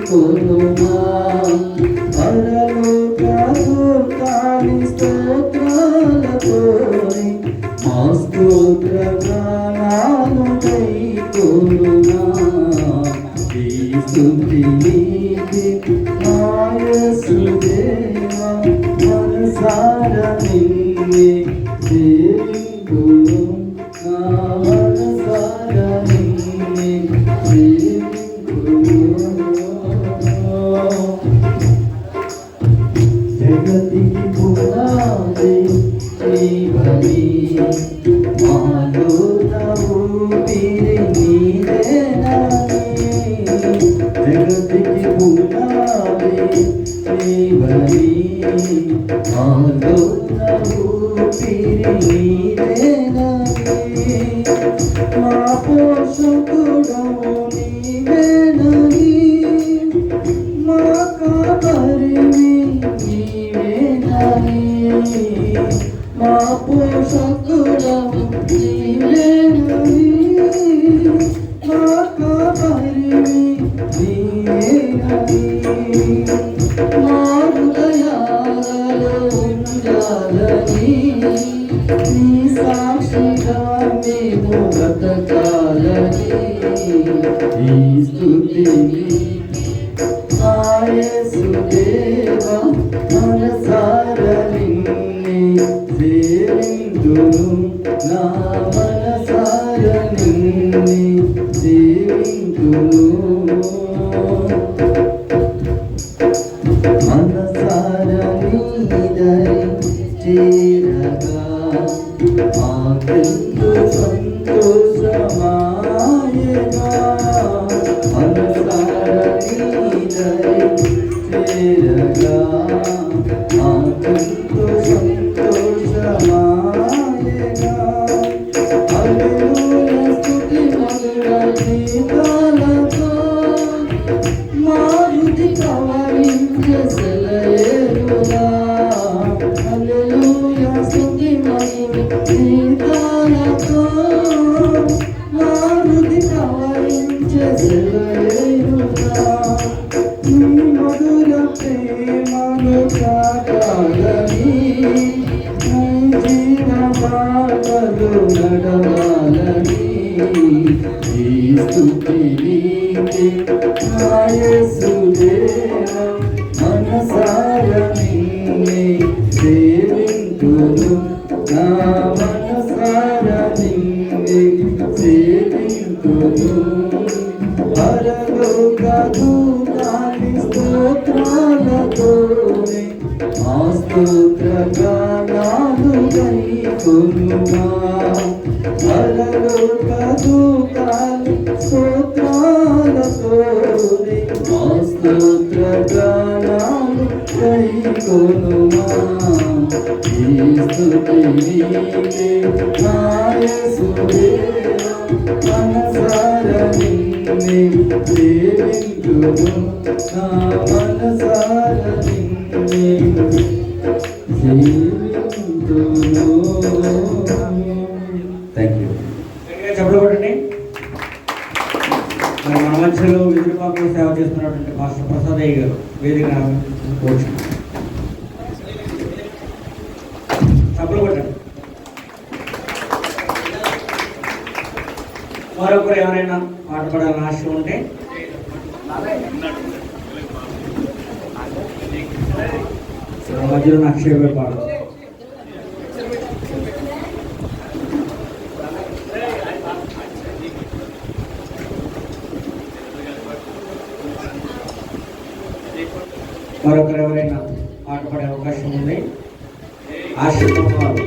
కొనుమా పరలోక దూతాని స్తోత్రాలతోని మా స్తోత్ర గానాలు కొనుమా ఈ స్తుతి నీకే మా యేసుదేవా మనసారా నిన్నే సేవింతును నా మనసారా నిన్నే జగతికి పునాది నీవని మాలో ఊపిరి నీవేనని జగతికి పునాది నీవని మాలో ఊపిరి నీవేనని మా పోషకుడవు నీవేనని మా కాపరివి నీవేనని మా పోషకుడవు నీవేనని మా కాపరివి నీవేనని మా హృదయాలలో ఉండాలని నీ సాక్షిగా మేము బ్రతకాలని ఈ స్తుతిని మా యేసుదేవా మనసారా నిన్నే సేవింతును నా మనసారా నిన్నే సేవింతును మనసారా నీ దరి చేరగా మాకెంతో సంతోషమాయగా మనసారా నీ దరి చేరగా మాకెంతో సంతోషమాయగా హల్లెలూయా స్తుతి మధుర గీతాలతో మా హృది పవళించే సెలయేరులా హల్లెలూయా స్తుతి మధుర గీతాలతో మా హృది పవళించే సెలయేరులా నీ మధుర ప్రేమను కాపాలని నీ జీవ మార్గలు నడవాలని ఈ స్తుతి నీకే నా యేసుదేవా మనసారా నిన్నే సేవింతును నా మనసారా నిన్నే సేవింతును పరలోక దూతాని స్తోత్రాలతోనే మా స్తోత్ర గానాలు కొనుమా పరలోక దూతాని స్తోత్రాలతోనే మా స్తోత్ర గానాలు కొనుమా ఈ స్తుతి నీకే నా యేసుదేవా మనసారా నిన్నే సేవింతును నా మనసారా నిన్నే సేవింతును. Thank you. చెప్పలు కొట్టండి. మన మధ్యలో విజయపాపలో సేవ చేస్తున్నటువంటి మాస్టర్ ప్రసాదయ్య గారు వేదిక కోచ్. చెప్పలు కొట్టండి. మరొకరు ఎవరైనా పాట పాడాలని ఆశ ఉంటే మధ్యలో అక్షయ పాడు. మరొకరు ఎవరైనా పాట పాడే అవకాశం ఉంది ఆశిస్తున్నారు.